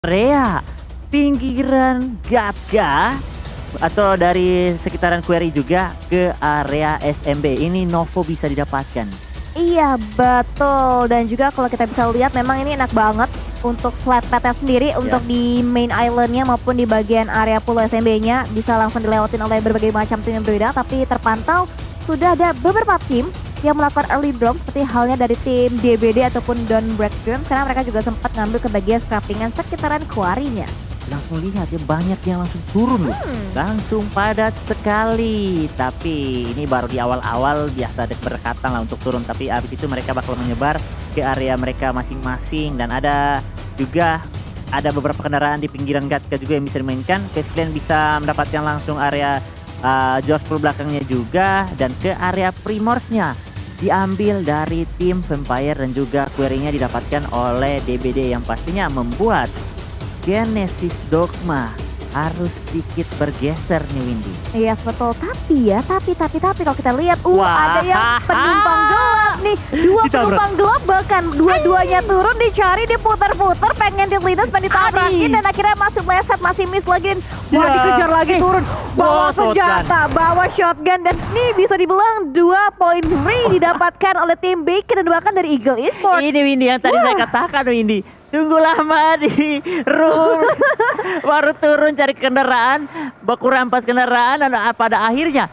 area pinggiran Gatka atau dari sekitaran Quarry juga ke area SMB. Ini Novo bisa didapatkan. Iya betul, dan juga kalau kita bisa lihat memang ini enak banget untuk slide PT sendiri untuk di main islandnya maupun di bagian area pulau SMB-nya bisa langsung dilewatin oleh berbagai macam tim yang berbeda, tapi terpantau sudah ada beberapa tim yang melakukan early drop seperti halnya dari tim DBD ataupun Don Break Dreams karena mereka juga sempat ngambil ke bagian scrappingan sekitaran quarry-nya. Langsung lihat ya, banyak yang langsung turun loh. Langsung padat sekali. Tapi ini baru di awal-awal biasa ada berdekatan lah untuk turun. Tapi abis itu mereka bakal menyebar ke area mereka masing-masing. Dan ada juga beberapa kendaraan di pinggiran Gatka juga yang bisa dimainkan. Face Clan bisa mendapatkan langsung area George Pool belakangnya juga. Dan ke area Primorsnya diambil dari tim Vampire dan juga Quarry-nya didapatkan oleh DBD yang pastinya membuat Genesis Dogma harus sedikit bergeser nih Windy. Iya betul, tapi kalau kita lihat ada yang penumpang gelap nih. Dua penumpang gelap bahkan dua-duanya turun dicari, diputar-putar pengen dilindas, pengen ditabrakin dan akhirnya masih meleset, masih miss lagi. Dikejar lagi turun, bawa senjata, bawa shotgun dan nih bisa dibilang 2 poin free didapatkan oleh tim Bacon dan bahkan dari Eagle Esports. Ini Windy yang tadi saya katakan Windy. Tunggu lama di room, baru turun cari kendaraan, baku rampas kendaraan dan pada akhirnya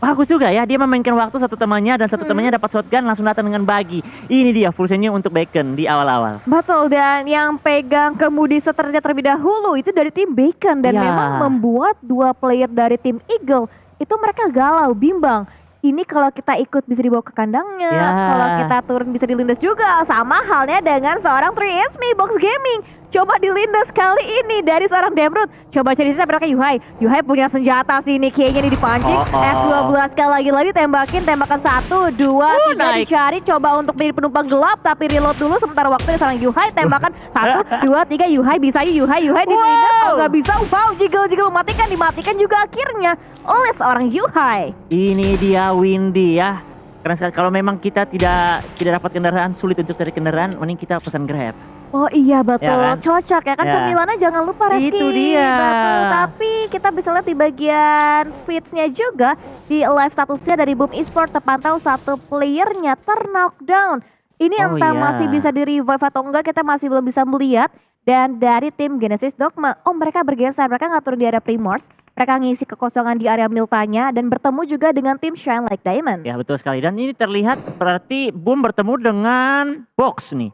bagus juga ya, dia memainkan waktu satu temannya dan satu temannya dapat shotgun langsung datang dengan bagi. Ini dia full send-nya untuk Bacon di awal-awal. Betul, dan yang pegang kemudi seternya terlebih dahulu itu dari tim Bacon dan memang membuat 2 player dari tim Eagle itu mereka galau, bimbang. Ini kalau kita ikut bisa dibawa ke kandangnya, kalau kita turun bisa dilindas juga. Sama halnya dengan seorang 3SME Box Gaming. Coba dilindas kali ini dari seorang Demrut. Coba cerita mereka Yuhai. Yuhai punya senjata sih ini kayaknya nih dipancing. F12 sekali lagi tembakan 1, 2, 3 dicari. Coba untuk menjadi penumpang gelap tapi reload dulu sementara waktu seorang Yuhai tembakan 1, 2, 3 Yuhai bisa Yuhai dilindas. Oh nggak bisa, wow jiggle dimatikan juga akhirnya oleh seorang Yuhai. Ini dia Windy ya. Karena kalau memang kita tidak dapat kendaraan, sulit untuk cari kendaraan, mending kita pesan Grab. Oh iya betul, ya kan? Cocok ya kan cemilannya jangan lupa Reski. Itu dia. Betul, tapi kita bisa lihat di bagian feeds-nya juga di live statusnya dari Boom Esports terpantau 1 playernya knockdown. Ini entah masih bisa di revive atau enggak kita masih belum bisa melihat. Dan dari tim Genesis Dogma, mereka bergeser, mereka nggak turun di area Primors. Mereka ngisi kekosongan di area Miltanya dan bertemu juga dengan tim Shine Like Diamond. Ya betul sekali, dan ini terlihat berarti Boom bertemu dengan Box nih.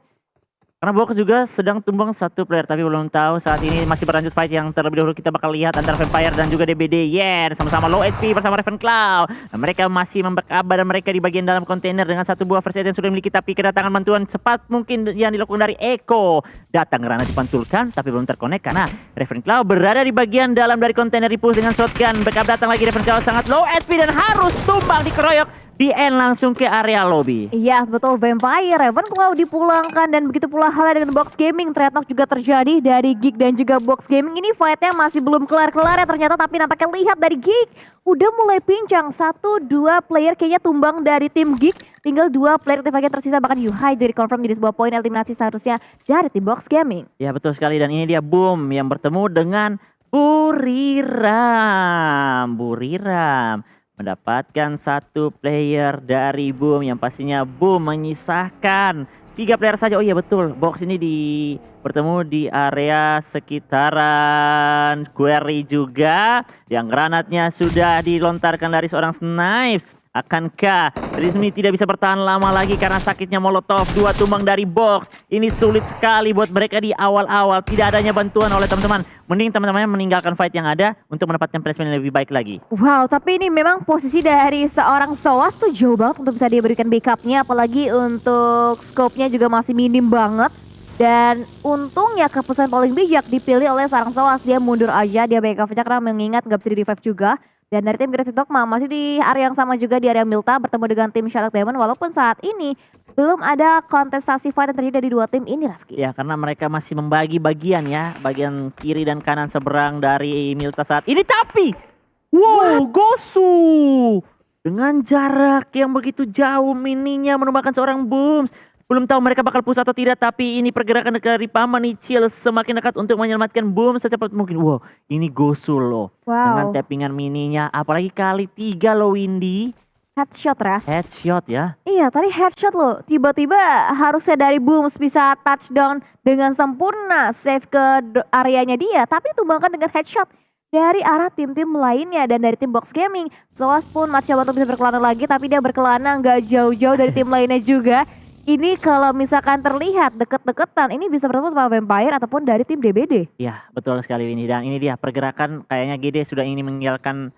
Karena Box juga sedang tumbang 1 player, tapi belum tahu saat ini masih berlanjut fight yang terlebih dahulu kita bakal lihat antara Vampire dan juga DBD. Sama-sama low HP bersama Ravenclaw. Dan mereka masih membackup dan mereka di bagian dalam kontainer dengan 1 buah first aid yang sudah dimiliki, tapi kedatangan bantuan cepat mungkin yang dilakukan dari Eko. Datang Rana dipantulkan tapi belum terkonek karena Ravenclaw berada di bagian dalam dari kontainer dipush dengan shotgun. Backup datang lagi, Ravenclaw sangat low HP dan harus tumbang dikeroyok. Di end langsung ke area lobby. Iya betul, Vampire, Ravenclaw dipulangkan dan begitu pula halnya dengan Box Gaming. Treatnock juga terjadi dari Geek dan juga Box Gaming. Ini fightnya masih belum kelar-kelar ya ternyata, tapi nampaknya lihat dari Geek udah mulai pincang. 1, 2 player kayaknya tumbang dari tim Geek. Tinggal 2 player tim bagian tersisa, bahkan Yuhai jadi confirm jadi sebuah poin eliminasi seharusnya dari tim Box Gaming. Ya betul sekali, dan ini dia Boom yang bertemu dengan Buriram mendapatkan 1 player dari Boom yang pastinya Boom menyisahkan 3 player saja. Oh iya betul, Box ini bertemu di area sekitaran Quarry juga. Yang granatnya sudah dilontarkan dari seorang Snipes. Akankah Rizmi tidak bisa bertahan lama lagi karena sakitnya Molotov? 2 tumbang dari Box. Ini sulit sekali buat mereka di awal-awal. Tidak adanya bantuan oleh teman-teman. Mending teman-temannya meninggalkan fight yang ada untuk mendapatkan placement yang lebih baik lagi. Wow, tapi ini memang posisi dari seorang Soas tuh jauh banget untuk bisa dia berikan backupnya. Apalagi untuk scope-nya juga masih minim banget. Dan untungnya keputusan paling bijak dipilih oleh seorang Soas. Dia mundur aja, dia backup aja karena mengingat gak bisa di revive juga. Dan dari tim Genesis Dogma masih di area yang sama juga di area Milta bertemu dengan tim Shine Like Diamond. Walaupun saat ini belum ada kontestasi fight yang terjadi dari 2 tim ini, Raski. Ya karena mereka masih membagi bagian ya. Bagian kiri dan kanan seberang dari Milta saat ini. Tapi wow, Gosu dengan jarak yang begitu jauh mininya menumbangkan seorang Booms. Belum tahu mereka bakal push atau tidak, tapi ini pergerakan dari paman Nichil semakin dekat untuk menyelamatkan boom secepat mungkin. Wow, ini Gosul loh. Dengan Wow, tappingan mininya, apalagi kali 3 loh Windy. headshot Ras. Headshot ya. Iya tadi headshot loh, tiba-tiba harusnya dari Booms bisa touchdown dengan sempurna, save ke areanya dia, tapi ditumbangkan dengan headshot dari arah tim-tim lainnya dan dari tim Box Gaming. Soas pun mencoba untuk bisa berkelana lagi, tapi dia berkelana nggak jauh-jauh dari tim lainnya juga. Ini kalau misalkan terlihat deket-deketan, ini bisa bertemu sama Vampire ataupun dari tim DBD. Ya, betul sekali ini. Dan ini dia pergerakan kayaknya GD sudah ingin meninggalkan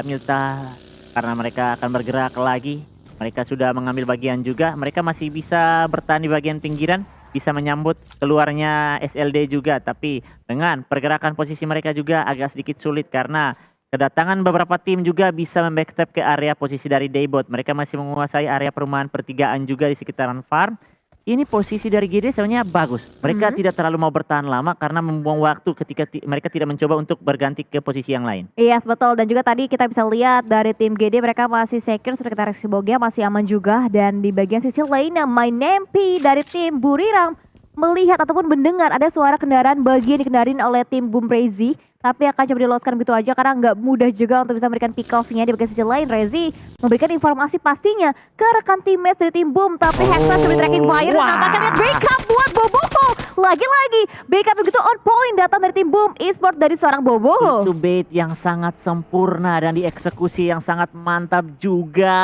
Milta karena mereka akan bergerak lagi. Mereka sudah mengambil bagian juga. Mereka masih bisa bertahan di bagian pinggiran, bisa menyambut keluarnya SLD juga. Tapi dengan pergerakan posisi mereka juga agak sedikit sulit karena kedatangan beberapa tim juga bisa membackstep ke area posisi dari Daybot. Mereka masih menguasai area perumahan pertigaan juga di sekitaran farm. Ini posisi dari GD sebenarnya bagus. Mereka tidak terlalu mau bertahan lama karena membuang waktu ketika mereka tidak mencoba untuk berganti ke posisi yang lain. Iya yes, betul, dan juga tadi kita bisa lihat dari tim GD mereka masih secure sekitar Bogia masih aman juga. Dan di bagian sisi lainnya My Nempi dari tim Buriram melihat ataupun mendengar ada suara kendaraan bagian dikendarin oleh tim Boom Rezi, tapi akan coba diloloskan begitu aja karena nggak mudah juga untuk bisa memberikan pick off-nya. Di bagian sisi lain Rezi memberikan informasi pastinya ke rekan teammates dari tim Boom, tapi Hexa sudah tracking fire dan nampaknya lihat backup buat Boboho. Lagi-lagi backup begitu on point datang dari tim Boom Esport dari seorang Boboho. Itu bait yang sangat sempurna dan dieksekusi yang sangat mantap juga.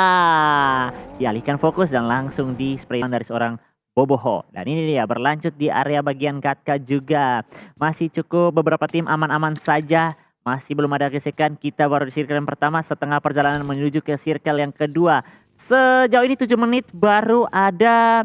Dialihkan fokus dan langsung di spray dari seorang Boboho. Dan ini dia berlanjut di area bagian Katka juga. Masih cukup beberapa tim aman-aman saja. Masih belum ada gesekan. Kita baru di circle yang pertama, setengah perjalanan menuju ke circle yang kedua. Sejauh ini 7 menit baru ada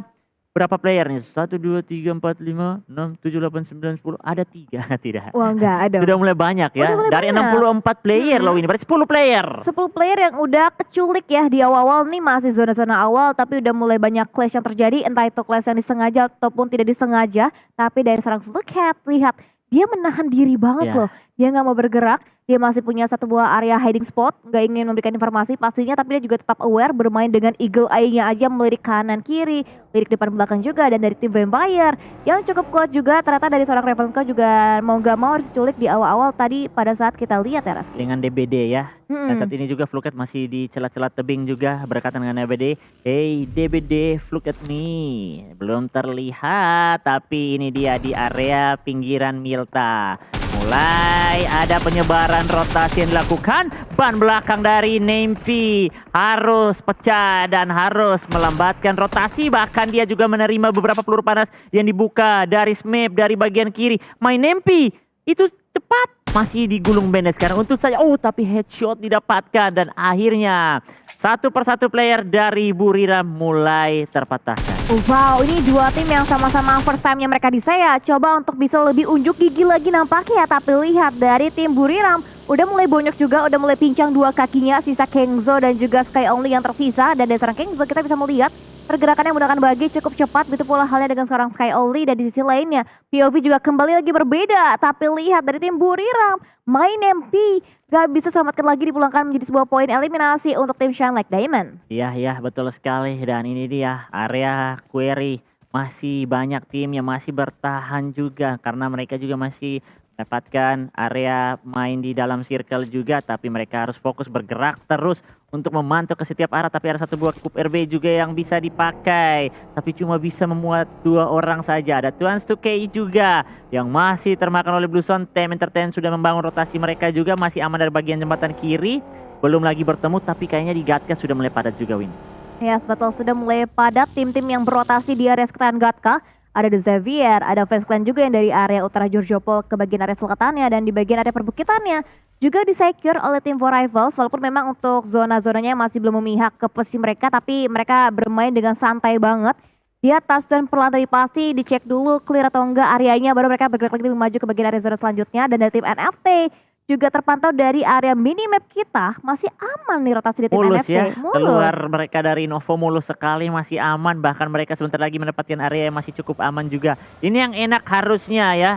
berapa player nih? 1, 2, 3, 4, 5, 6, 7, 8, 9, 10. Ada 3 tidak? Wah enggak ada. Sudah mulai banyak ya. Udah mulai Dari banyak. 64 player loh ini. Berarti 10 player. 10 player yang udah keculik ya di awal-awal nih, masih zona-zona awal, tapi udah mulai banyak clash yang terjadi, entah itu clash yang disengaja ataupun tidak disengaja. Tapi dari seorang Flukehead, lihat dia menahan diri banget Ya. loh. Dia nggak mau bergerak, dia masih punya satu buah area hiding spot, nggak ingin memberikan informasi pastinya, tapi dia juga tetap aware bermain dengan eagle eye-nya aja, melirik kanan kiri, lirik depan belakang juga. Dan dari tim Vampire yang cukup kuat juga ternyata dari seorang Ravenka juga mau gak mau harus diculik di awal-awal tadi pada saat kita lihat ya Raski. Dengan DBD ya. Dan saat ini juga Fluket masih di celah-celah tebing juga berdekatan dengan DBD. Hey DBD Fluket nih belum terlihat, tapi ini dia di area pinggiran Milta. Mulai ada penyebaran rotasi yang dilakukan. Ban belakang dari Nempi harus pecah dan harus melambatkan rotasi. Bahkan dia juga menerima beberapa peluru panas yang dibuka dari Smep dari bagian kiri. My Nempi itu cepat. Masih digulung bandit sekarang untuk saja. Oh tapi headshot didapatkan. Dan akhirnya satu persatu player dari Buriram mulai terpatahkan. Wow, ini dua tim yang sama-sama first time-nya mereka di saya. Coba untuk bisa lebih unjuk gigi lagi nampaknya. Tapi lihat dari tim Buriram udah mulai bonyok juga, udah mulai pincang dua kakinya. Sisa Kengzo dan juga Sky Only yang tersisa. Dan dari seorang Kengzo kita bisa melihat pergerakannya menggunakan bagi cukup cepat. Begitu pula halnya dengan seorang Sky Only. Dan di sisi lainnya POV juga kembali lagi berbeda. Tapi lihat dari tim Buriram, My Nempi gak bisa selamatkan lagi, dipulangkan menjadi sebuah poin eliminasi untuk tim Shine Like Diamond. Iya betul sekali. Dan ini dia area query. Masih banyak tim yang masih bertahan juga. Karena mereka juga masih mendapatkan area main di dalam circle juga. Tapi mereka harus fokus bergerak terus untuk memantau ke setiap arah. Tapi ada satu buah kup RB juga yang bisa dipakai. Tapi cuma bisa memuat 2 orang saja. Ada Tuans 2K juga yang masih termakan oleh Bluezone. Team Entertain sudah membangun rotasi mereka juga. Masih aman dari bagian jembatan kiri. Belum lagi bertemu tapi kayaknya di Gatka sudah mulai padat juga Win. Yes, betul, sudah mulai padat tim-tim yang berotasi di area sekitaran Gatka. Ada The Xavier, ada Face Clan juga yang dari area utara Georgiopol ke bagian area selatannya, dan di bagian area perbukitannya juga disecure oleh tim For Rivals. Walaupun memang untuk zona-zonanya masih belum memihak ke posisi mereka, tapi mereka bermain dengan santai banget di atas. Dan perlahan tapi pasti dicek dulu clear atau enggak areanya, baru mereka bergerak lagi maju ke bagian area zona selanjutnya. Dan dari tim NFT juga terpantau dari area minimap kita masih aman nih rotasi di tim Mulus NFT. ya, keluar mereka dari Novo mulus sekali, masih aman. Bahkan mereka sebentar lagi mendapatkan area yang masih cukup aman juga. Ini yang enak harusnya ya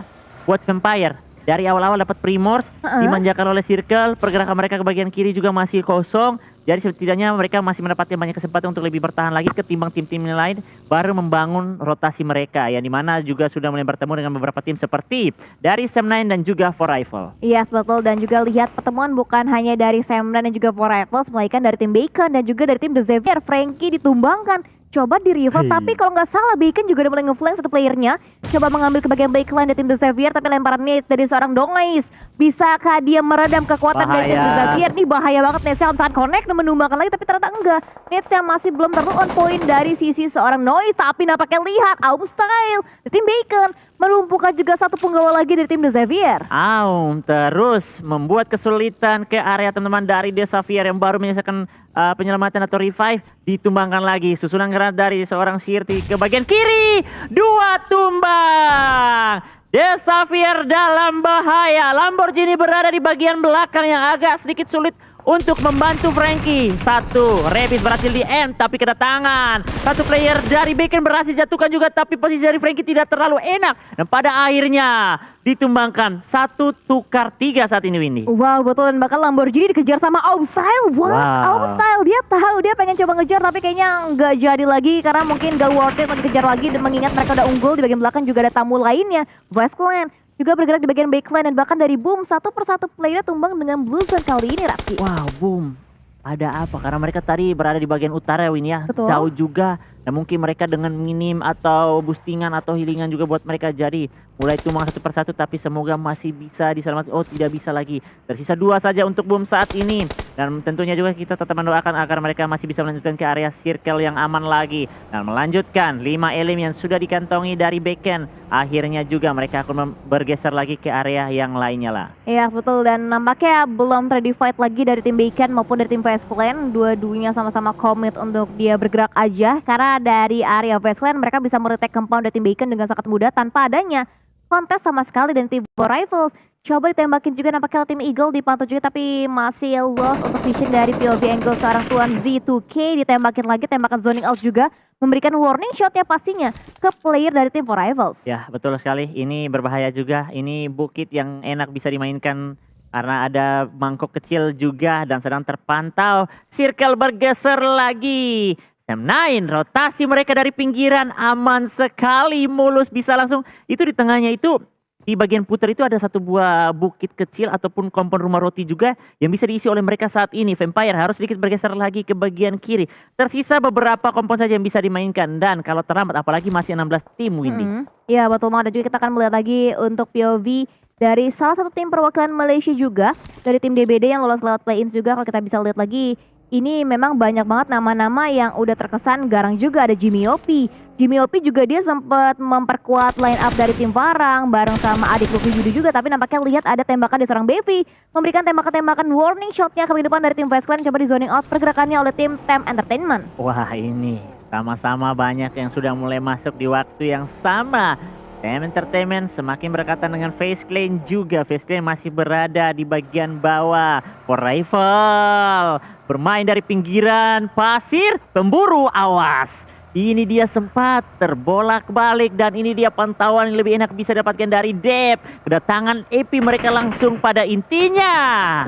buat Vampire. dari awal-awal dapat Primors, dimanjakan oleh Circle, pergerakan mereka ke bagian kiri juga masih kosong. Jadi setidaknya mereka masih mendapatkan banyak kesempatan untuk lebih bertahan lagi ketimbang tim-tim lain, baru membangun rotasi mereka, yang dimana juga sudah mulai bertemu dengan beberapa tim seperti dari Sam9 dan juga For Rifle. Yes, betul. Dan juga lihat pertemuan bukan hanya dari Sam9 dan juga For Rifles, melainkan dari tim Bacon dan juga dari tim The Xavier. Frankie ditumbangkan. Coba di revive, tapi kalau nggak salah Bacon juga udah mulai ngeflank satu playernya. Coba mengambil ke bagian backline dari tim The Xavier, tapi lemparan nades dari seorang Dongais. Bisakah dia meredam kekuatan dari tim The Xavier? Ini bahaya banget, nadesnya kalau misalkan connect dan menumbangkan lagi, tapi ternyata enggak. Nadesnya masih belum terlalu on point dari sisi seorang Noise, tapi nampaknya lihat Aum Style dari tim Bacon melumpuhkan juga satu penggawa lagi dari tim The Xavier. Aum terus membuat kesulitan ke area teman-teman dari The Xavier yang baru menyelesaikan penyelamatan atau revive. Ditumbangkan lagi susunan granat dari seorang Sirti ke bagian kiri. 2 tumbang. The Xavier dalam bahaya. Lamborghini berada di bagian belakang yang agak sedikit sulit untuk membantu Frankie. Satu, Rabbit berhasil di end tapi kedatangan. Satu player dari Bacon berhasil jatuhkan juga, tapi posisi dari Frankie tidak terlalu enak. Dan pada akhirnya ditumbangkan. 1 tukar 3 saat ini, Windy. Wow, betul. Dan bahkan Lamborghini dikejar sama Aum Style. Wow. Aum Style dia tahu, dia pengen coba ngejar tapi kayaknya nggak jadi lagi karena mungkin gak worth it untuk dikejar lagi. Dan mengingat mereka udah unggul, di bagian belakang juga ada tamu lainnya, Vice Clan juga bergerak di bagian backline, dan bahkan dari Boom satu persatu player tumbang dengan Blue Zone kali ini, Raski. Wow, Boom. Ada apa? Karena mereka tadi berada di bagian utara ya, Win ya. Betul. Jauh juga. Dan mungkin mereka dengan minim atau boostingan atau healingan juga buat mereka jadi mulai tumbang satu persatu, tapi semoga masih bisa diselamatkan. Oh, tidak bisa lagi. Tersisa 2 saja untuk Boom saat ini. Dan tentunya juga kita tetap mendoakan agar mereka masih bisa melanjutkan ke area circle yang aman lagi. Dan melanjutkan 5 elim yang sudah dikantongi dari Bacon. Akhirnya juga mereka akan bergeser lagi ke area yang lainnya lah. Iya, betul. Dan nampaknya belum terjadi fight lagi dari tim Bacon maupun dari tim Vice Clan. Dua-duanya sama-sama komit untuk dia bergerak aja. Karena dari area Vice Clan mereka bisa meretake compound dari tim Bacon dengan sangat mudah tanpa adanya kontes sama sekali. Dan tim For Rifles coba ditembakin juga, nampaknya tim Eagle dipantau juga tapi masih lost untuk vision dari POV angle seorang tuan Z2K. Ditembakin lagi, tembakan zoning out juga memberikan warning shot ya pastinya ke player dari tim For Rifles. Ya, betul sekali. Ini berbahaya juga. Ini bukit yang enak bisa dimainkan karena ada mangkok kecil juga dan sedang terpantau. Circle bergeser lagi. Sam9 rotasi mereka dari pinggiran aman sekali, mulus bisa langsung. Itu di tengahnya itu, di bagian putar itu ada satu buah bukit kecil ataupun kompon rumah roti juga yang bisa diisi oleh mereka saat ini. Vampire harus sedikit bergeser lagi ke bagian kiri. Tersisa beberapa kompon saja yang bisa dimainkan, dan kalau terlambat apalagi masih 16 tim, Windy. Iya, betul banget. Dan juga kita akan melihat lagi untuk POV dari salah satu tim perwakilan Malaysia juga, dari tim DBD yang lolos lewat play-ins juga. Kalau kita bisa lihat lagi, ini memang banyak banget nama-nama yang udah terkesan garang juga. Ada Jimmy Opi. Jimmy Opi juga dia sempat memperkuat line up dari tim Farang bareng sama adik Luffy Judo juga. Tapi nampaknya lihat ada tembakan dari seorang Bevi. Memberikan tembakan-tembakan warning shotnya ke depan dari tim Vice Clan. Coba di zoning out pergerakannya oleh tim Tem Entertainment. Wah, ini sama-sama banyak yang sudah mulai masuk di waktu yang sama. Tem Entertainment semakin berdekatan dengan Face Clan juga. Face Clan masih berada di bagian bawah. For Rifle bermain dari pinggiran pasir. Pemburu, awas. Ini dia sempat terbolak-balik, dan ini dia pantauan yang lebih enak bisa dapatkan dari Dep. Kedatangan EP mereka langsung pada intinya.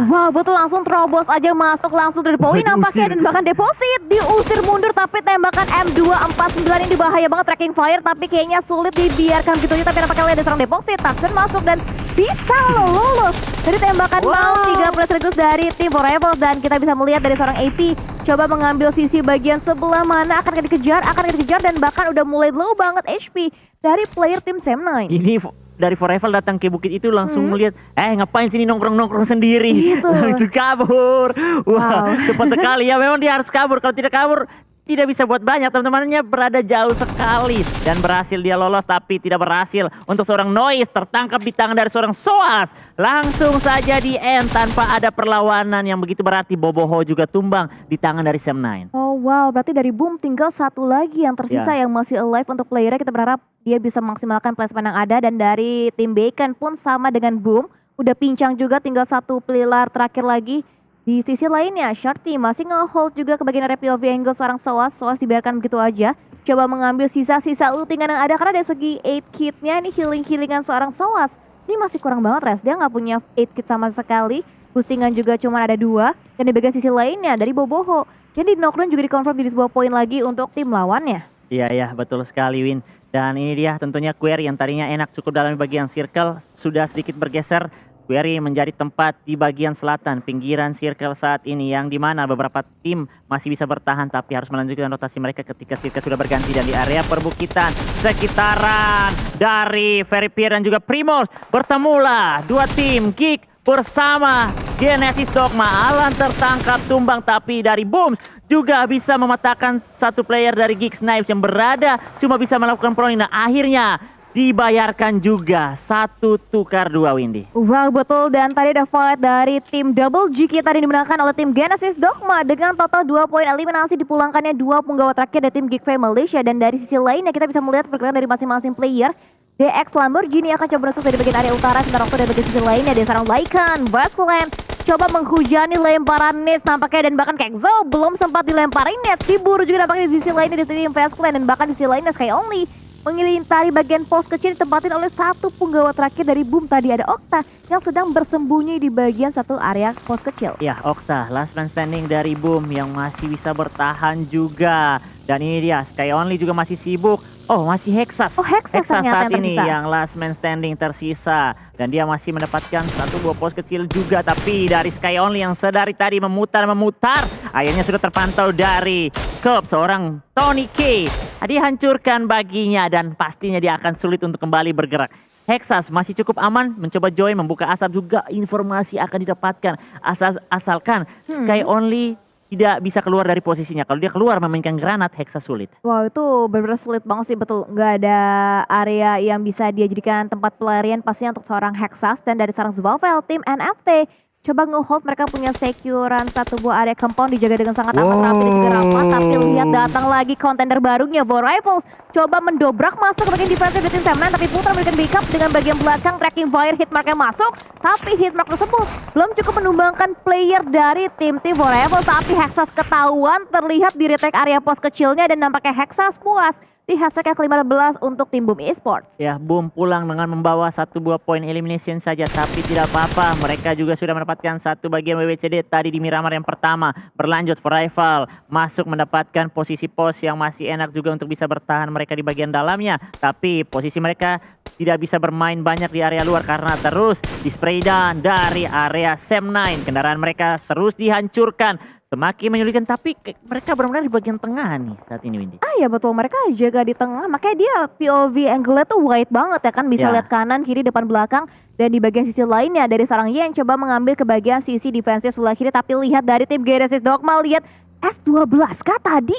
Wow, betul, langsung terobos aja masuk langsung dari poin nampaknya, dan bahkan deposit diusir mundur, tapi tembakan M249 ini bahaya banget, tracking fire, tapi kayaknya sulit dibiarkan gitu aja. Tapi nampaknya ada seorang deposit, Taksen masuk dan bisa lolos dari tembakan mau 3 sekaligus dari tim For Rifles. Dan kita bisa melihat dari seorang AP coba mengambil sisi bagian sebelah mana akan dikejar, dan bahkan udah mulai low banget HP dari player tim Sam9. Ini dari For Rifle datang ke bukit itu langsung melihat, ngapain sini nongkrong-nongkrong sendiri. Gitu. Langsung kabur. Wow, cepat sekali ya. Memang dia harus kabur. Kalau tidak kabur, tidak bisa buat banyak. Teman-temannya berada jauh sekali. Dan berhasil dia lolos, tapi tidak berhasil untuk seorang Noise. Tertangkap di tangan dari seorang Soas. Langsung saja di end tanpa ada perlawanan yang begitu berarti. Boboho juga tumbang di tangan dari Sam9. Oh wow, berarti dari Boom tinggal satu lagi yang tersisa yang masih alive untuk playernya. Kita berharap dia bisa memaksimalkan placement yang ada. Dan dari tim Bacon pun sama dengan Boom, udah pincang juga, tinggal satu pilar terakhir lagi. Di sisi lainnya, Sharty masih nge-hold juga ke bagian area POV angle seorang Soas. Soas dibiarkan begitu aja. Coba mengambil sisa-sisa ultingan yang ada karena dari segi 8 kitnya ini healing-healingan seorang Soas Ini masih kurang banget Res, dia nggak punya 8 kit sama sekali. Boostingan juga cuma ada 2. Dan di bagian sisi lainnya dari Boboho. Jadi knockdown juga dikonfirm jadi sebuah poin lagi untuk tim lawannya. Iya ya, betul sekali Win. Dan ini dia tentunya Query yang tadinya enak cukup dalam bagian circle sudah sedikit bergeser. Query menjadi tempat di bagian selatan pinggiran circle saat ini yang dimana beberapa tim masih bisa bertahan tapi harus melanjutkan rotasi mereka ketika circle sudah berganti dan di area perbukitan sekitaran dari Veripier dan juga Primos bertemulah dua tim Geek bersama Genesis Dogma. Alan tertangkap tumbang tapi dari Booms juga bisa mematahkan satu player dari Geeks Knives yang berada cuma bisa melakukan proning. Nah akhirnya dibayarkan juga 1 tukar 2 Windy. Wow betul, dan tadi ada fight dari tim Double G kita dimenangkan oleh tim Genesis Dogma dengan total 2 poin eliminasi, dipulangkannya 2 penggawa terakhir dari tim Geek Fam Malaysia. Dan dari sisi lainnya kita bisa melihat pergerakan dari masing-masing player. DX Lamborghini akan coba masuk dari bagian area utara, sementara waktu dari bagian sisi lainnya ada seorang Lycan Vasculan coba menghujani lemparan Nets nampaknya, dan bahkan Kexo belum sempat dilemparin Nets, diburu juga nampaknya di sisi lainnya di tim Vasculan, dan bahkan di sisi lainnya Sky Only mengilintari bagian pos kecil ditempatin oleh satu penggawa terakhir dari Boom. Tadi ada Okta yang sedang bersembunyi di bagian satu area pos kecil. Ya, Okta last man standing dari Boom yang masih bisa bertahan juga. Dan ini dia Sky Only juga masih sibuk. Oh masih Hexas. Oh Hexas ternyata saat yang ini tersisa. yang last man standing tersisa. Dan dia masih mendapatkan satu buah pos kecil juga. Tapi dari Sky Only yang sedari tadi memutar. Akhirnya sudah terpantau dari Scope seorang Tony K. Dihancurkan baginya dan pastinya dia akan sulit untuk kembali bergerak. Hexas masih cukup aman mencoba join membuka asap juga, informasi akan didapatkan asalkan Sky Only tidak bisa keluar dari posisinya. Kalau dia keluar memainkan granat, Hexas sulit. Wow itu benar-benar sulit banget sih, betul. Nggak ada area yang bisa dia jadikan tempat pelarian pastinya untuk seorang Hexas. Dan dari seorang Zwavel, tim NFT coba nge-hold, mereka punya securean satu buah area compound dijaga dengan sangat amat rapi dan juga rapat. Tapi lihat datang lagi kontender barunya, War Rifles coba mendobrak masuk ke bagian defensive dari tim Sam9, tapi Putra memberikan backup dengan bagian belakang tracking fire, hitmarknya masuk. Tapi hitmark tersebut belum cukup menumbangkan player dari tim War Rifles. Tapi Hexas ketahuan terlihat di retake area pos kecilnya dan nampaknya Hexas puas di hashtag yang ke-15 untuk tim Boom Esports. Ya, Boom pulang dengan membawa satu buah poin elimination saja, tapi tidak apa-apa. Mereka juga sudah mendapatkan satu bagian WWCD tadi di Miramar yang pertama. Berlanjut Rival masuk mendapatkan posisi pos yang masih enak juga untuk bisa bertahan mereka di bagian dalamnya. Tapi posisi mereka tidak bisa bermain banyak di area luar karena terus di spray down dari area Sam9. Kendaraan mereka terus dihancurkan. Semakin menyulitkan, tapi mereka benar-benar di bagian tengah nih saat ini Windy. Ah ya betul, mereka jaga di tengah, makanya dia POV angle-nya tuh wide banget ya kan, bisa lihat kanan, kiri, depan, belakang. Dan di bagian sisi lainnya dari seorang Yen coba mengambil ke bagian sisi defensive sebelah kiri, tapi lihat dari tim Genesis Dogma, lihat S12 kah tadi?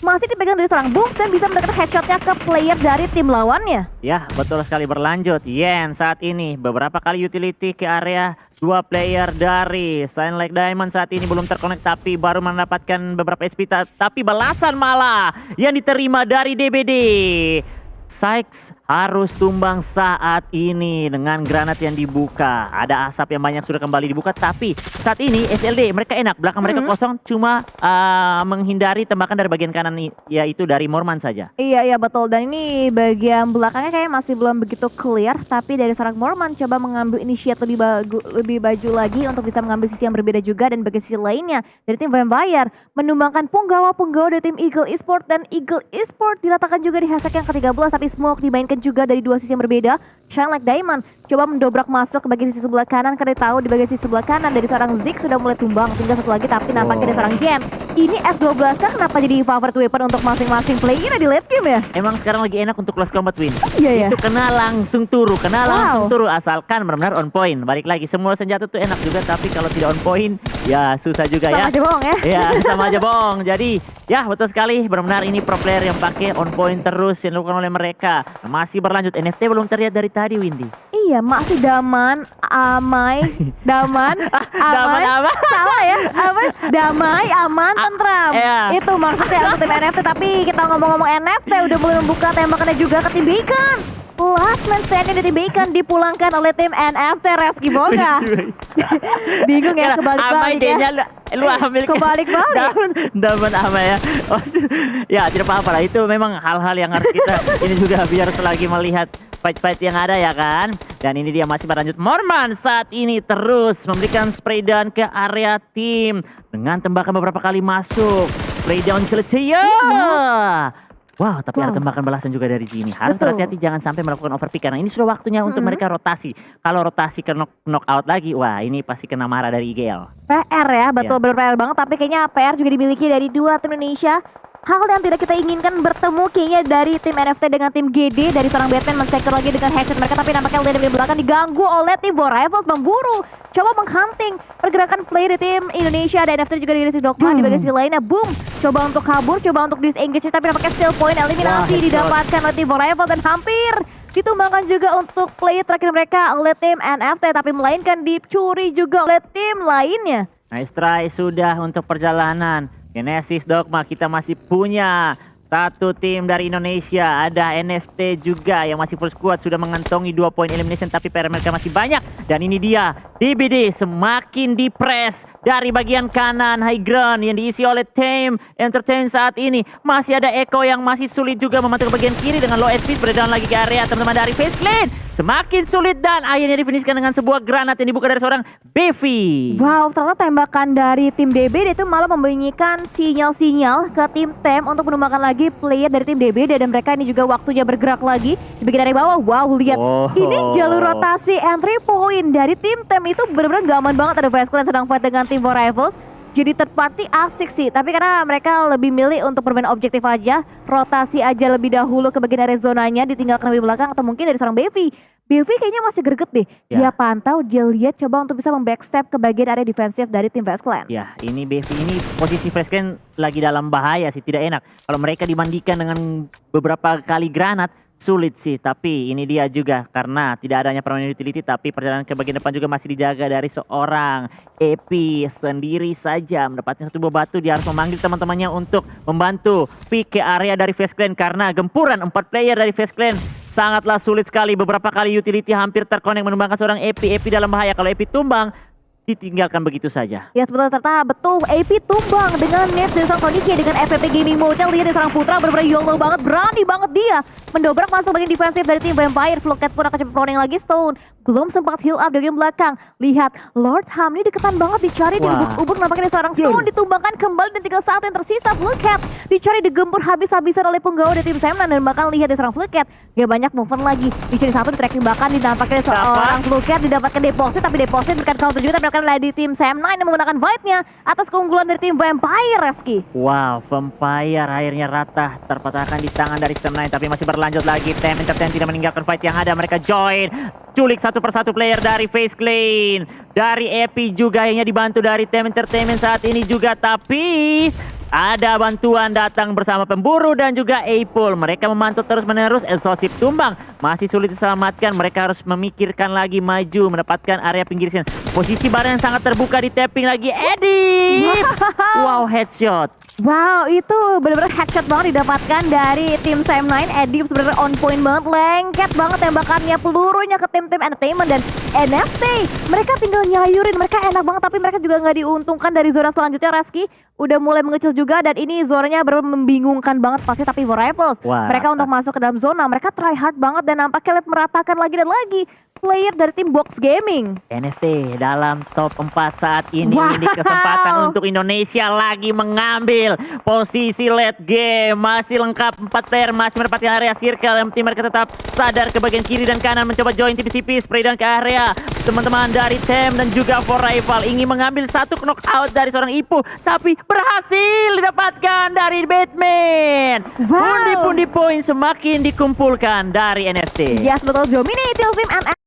Masih dipegang dari seorang Booms dan bisa mendapatkan headshotnya ke player dari tim lawannya. Ya betul sekali, berlanjut Yen saat ini beberapa kali utility ke area dua player dari Silent Lake Diamond saat ini belum terkonek tapi baru mendapatkan beberapa SP tapi balasan malah yang diterima dari DBD. Sykes harus tumbang saat ini dengan granat yang dibuka. Ada asap yang banyak sudah kembali dibuka, tapi saat ini SLD mereka enak, belakang mereka kosong, cuma menghindari tembakan dari bagian kanan yaitu dari Morman saja. Iya betul, dan ini bagian belakangnya kayak masih belum begitu clear, tapi dari seorang Morman coba mengambil initiate lebih baju lagi untuk bisa mengambil sisi yang berbeda juga. Dan bagian sisi lainnya dari tim Vampire menumbangkan penggawa dari tim Eagle Esports, dan Eagle Esports diratakan juga di hashtag yang ke-13, tapi Smoke dimainkan juga dari dua sisi yang berbeda. Shine Like Diamond coba mendobrak masuk ke bagian sisi sebelah kanan, karena tahu di bagian sisi sebelah kanan dari seorang Zik sudah mulai tumbang. Tinggal satu lagi, tapi nampaknya dari seorang Gen. Ini S12 kan kenapa jadi favorite weapon untuk masing-masing player di late game ya? Emang sekarang lagi enak untuk close combat Win. Iya ya. Itu kena langsung turu, asalkan benar-benar on point. Balik lagi, semua senjata tuh enak juga, tapi kalau tidak on point ya susah juga Sama ya. aja bohong ya. Ya sama aja bohong. Jadi ya betul sekali, benar-benar ini pro player yang pakai on point terus yang dilakukan oleh mereka. Masih berlanjut, NFT belum terlihat dari tadi Windy. Iya, masih daman, aman. Salah ya, damai, aman, tentram. Iya. Itu maksudnya untuk tim NFT. Tapi kita ngomong-ngomong NFT udah mulai membuka tembakannya juga ke tim Bacon. Last man standing dari tim Bacon dipulangkan oleh tim NFT Reski Boga. Bingung ya, kebalik-balik ya. Lu ambil kebalik-balik. Daman apa ya? Ya tidak apa-apa lah, itu memang hal-hal yang harus kita ini juga biar selagi melihat fight-fight yang ada ya kan. Dan ini dia masih berlanjut. Morman saat ini terus memberikan spray down ke area tim dengan tembakan beberapa kali masuk. Spray down Celestia. Wow, tapi ada tembakan balasan juga dari Jimmy. Harus hati-hati jangan sampai melakukan overpick karena ini sudah waktunya untuk mereka rotasi. Kalau rotasi ke knockout lagi, wah ini pasti kena marah dari IGL. PR ya, betul benar PR banget. Tapi kayaknya PR juga dimiliki dari dua tim Indonesia. Hal yang tidak kita inginkan bertemu kayaknya dari tim NFT dengan tim GD. Dari seorang Batman men-secure lagi dengan headshot mereka. Tapi nampaknya dari belakang diganggu oleh tim War Rivals memburu. Coba menghunting pergerakan player di tim Indonesia. Dan NFT juga diri si Dogma di bagian sisi lainnya. Boom, coba untuk kabur, coba untuk disengage. Tapi nampaknya still point eliminasi didapatkan oleh tim War Rivals. Dan hampir ditumbangkan juga untuk player terakhir mereka oleh tim NFT. Tapi melainkan dicuri juga oleh tim lainnya. Nice try sudah untuk perjalanan. Genesis Dogma kita masih punya satu tim dari Indonesia. Ada NFT juga yang masih full squad. Sudah mengantongi 2 poin elimination. Tapi PR mereka masih banyak. Dan ini dia DBD semakin dipres dari bagian kanan high ground yang diisi oleh tim Entertain saat ini. Masih ada Eko yang masih sulit juga memantau ke bagian kiri dengan low SP. Berdown lagi ke area teman-teman dari Face Clan. Semakin sulit dan akhirnya difinishkan dengan sebuah granat yang dibuka dari seorang Bevi. Wow, ternyata tembakan dari tim DBD itu malah membunyikan sinyal-sinyal ke tim TEM untuk menumbangkan lagi player dari tim DBD. Dan mereka ini juga waktunya bergerak lagi di bagian dari bawah. Wow, lihat ini jalur rotasi entry point dari tim TEM itu benar-benar gak aman banget. Ada Vesco yang sedang fight dengan tim War Rivals. Jadi third party asik sih, tapi karena mereka lebih milih untuk bermain objektif aja, rotasi aja lebih dahulu ke bagian area zonanya, ditinggalkan lebih belakang atau mungkin dari seorang Bevi. Bevi kayaknya masih greget deh. Dia pantau, dia lihat coba untuk bisa membackstep ke bagian area defensif dari tim Fast Clan. Ya, ini Bevi ini posisi Fast Clan lagi dalam bahaya sih, tidak enak. Kalau mereka dibandingkan dengan beberapa kali granat, sulit sih, tapi ini dia juga karena tidak adanya permainan utility, tapi perjalanan ke bagian depan juga masih dijaga dari seorang Epi sendiri saja. Mendapatkan satu buah batu, dia harus memanggil teman-temannya untuk membantu pick ke area dari Fast Clan karena gempuran 4 player dari Fast Clan sangatlah sulit sekali. Beberapa kali utility hampir terkonek menumbangkan seorang Epi. Epi dalam bahaya, kalau Epi tumbang ditinggalkan begitu saja. Ya sebetulnya ternyata betul AP tumbang dengan net dari seorang Soniki dengan FPP Gaming Mode-nya. Lihat dari seorang Putra benar-benar YOLO banget, berani banget dia mendobrak masuk bagian defensif dari tim Vampire. Flowcat pun akan cepat proning lagi. Stone belum sempat heal up di bagian belakang. Lihat Lord Ham ini deketan banget dicari di ubuk-ubuk. Nampaknya dari seorang Stone ditumbangkan kembali dan tinggal satu yang tersisa. Flowcat dicari digempur habis-habisan oleh penggawa dari tim Sam. Dan bahkan lihat dari seorang Flowcat gak banyak movement lagi. Dicari satu, di tracking bahkan dinampakkan dari seorang Flowcat didapatkan deposit, tapi deposit berkat counter juga. Tapi akan di tim Sam9 yang menggunakan fight-nya atas keunggulan dari tim Vampire, Reski. Wow, Vampire akhirnya rata terpatahkan di tangan dari Sam9, tapi masih berlanjut lagi. Tem Entertain tidak meninggalkan fight yang ada. Mereka join, culik satu persatu player dari Face Clan. Dari Epi juga akhirnya dibantu dari Tem Entertainment saat ini juga, tapi ada bantuan datang bersama pemburu dan juga Apple. Mereka memantau terus-menerus. Elsosip tumbang, masih sulit diselamatkan. Mereka harus memikirkan lagi maju, mendapatkan area pinggir sini. Posisi barang yang sangat terbuka, di tapping lagi Eddie. Wow, headshot. Wow, itu benar-benar headshot banget didapatkan dari tim Sam9. Eddie sebenarnya on point banget, lengket banget tembakannya, pelurunya ke tim-tim Entertainment dan NFT. Mereka tinggal nyayurin, mereka enak banget, tapi mereka juga nggak diuntungkan dari zona selanjutnya. Reski udah mulai mengecil juga dan ini zonanya benar-benar membingungkan banget pasti. Tapi War Rivals mereka untuk masuk ke dalam zona, mereka try hard banget dan nampaknya lihat meratakan lagi dan lagi player dari tim Box Gaming. NFT dalam top 4 saat ini. Ini kesempatan untuk Indonesia lagi mengambil posisi late game. Masih lengkap 4 player, masih mendapatkan area circle. Yang penting mereka tetap sadar ke bagian kiri dan kanan, mencoba join tipis-tipis, spray down ke area. Teman-teman dari Tem dan juga For Rival ingin mengambil satu knockout dari seorang Ipu, tapi berhasil didapatkan dari Batman. Pundi-pundi poin semakin dikumpulkan dari NFT. Yes, betul. Dominating tim NFT.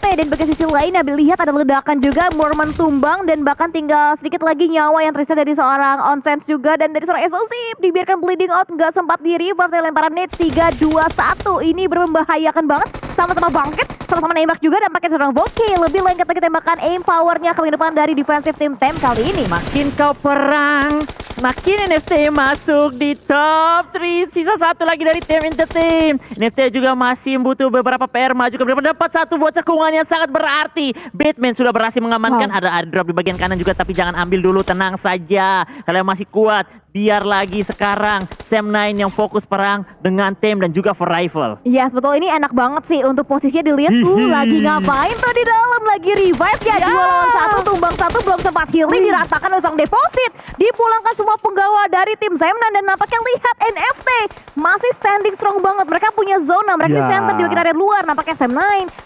Dan bagian sisi lainnya lihat ada ledakan juga, Mormon tumbang dan bahkan tinggal sedikit lagi nyawa yang tersisa dari seorang Onsense juga dan dari seorang SOC dibiarkan bleeding out, nggak sempat di revive dari lemparan nades. 3, 2, 1 ini berbahaya banget, sama-sama bangkit. sama-sama nembak juga nampaknya seorang Voki lebih lengket lagi tembakan aim powernya ke depan dari defensive team Tem kali ini. Makin kau perang, semakin NFT masuk di top 3. Sisa satu lagi dari tim Entertain. NFT juga masih butuh beberapa PR maju ke depan. Dapat satu buat cekungan yang sangat berarti. Batman sudah berhasil mengamankan. Ada airdrop di bagian kanan juga, tapi jangan ambil dulu, tenang saja. Kalian masih kuat. Biar lagi sekarang Sam9 yang fokus perang dengan Tem dan juga for rival. Yes, betul, ini enak banget sih untuk posisinya dilihat lagi ngapain tuh di dalam, lagi revive ya. 2 lawan 1, tumbang 1, belum sempat healing, diratakan usang deposit. Dipulangkan semua penggawa dari tim Sam9 dan nampaknya lihat NFT masih standing strong banget. Mereka punya zona, mereka di center di bagian area luar. Nampaknya Sam9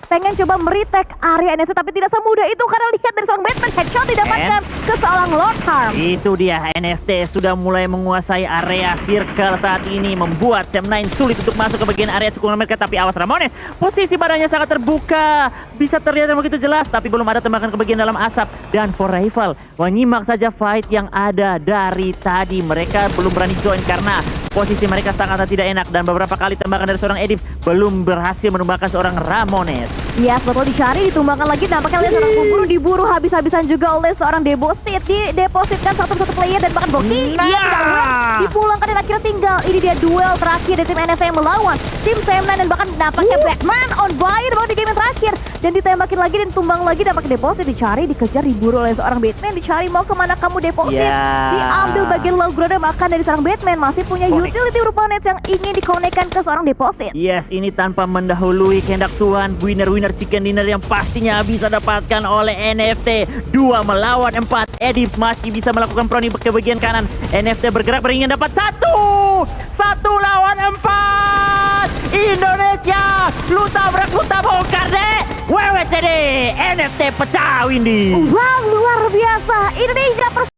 pengen coba meretake area NFT tapi tidak semudah itu karena lihat dari seorang Batman headshot didapatkan ke seorang Lord Harm. Itu dia, NFT sudah mulai menguasai area circle saat ini, membuat Sam9 sulit untuk masuk ke bagian area cekungan mereka. Tapi awas Ramones, posisi badannya sangat terbuka, bisa terlihat begitu jelas, tapi belum ada tembakan ke bagian dalam asap. Dan for rival menyimak saja fight yang ada dari tadi. Mereka belum berani join karena posisi mereka sangat tidak enak, dan beberapa kali tembakan dari seorang Edips belum berhasil menumbangkan seorang Ramones. Yes, betul, dicari, ditumbangkan lagi. Nampaknya lihat seorang pemburu diburu habis-habisan juga oleh seorang Deposit. Didepositkan satu persatu player dan bahkan Boki dia tidak win. Dipulangkan dan akhirnya tinggal. Ini dia duel terakhir dari tim NSA yang melawan tim Sam9 dan bahkan nampaknya Batman on fire banget di game yang terakhir. Dan ditembakin lagi dan tumbang lagi, nampaknya Deposit dicari, dikejar, diburu oleh seorang Batman. Dicari, mau kemana kamu Deposit? Diambil bagian low ground dan makan dari seorang Batman. Masih punya utility berupa nets yang ingin dikonekkan ke seorang Deposit. Yes, ini tanpa mendahului kehendak Tuhan. Winner chicken dinner yang pastinya bisa dapatkan oleh NFT. 2 melawan 4. Edips masih bisa melakukan proni ke bagian kanan. NFT bergerak beringin dapat 1 lawan 4. Indonesia, lu tabrak, lu bongkar deh. WWCD, NFT pecah Windy. Wow, luar biasa. Indonesia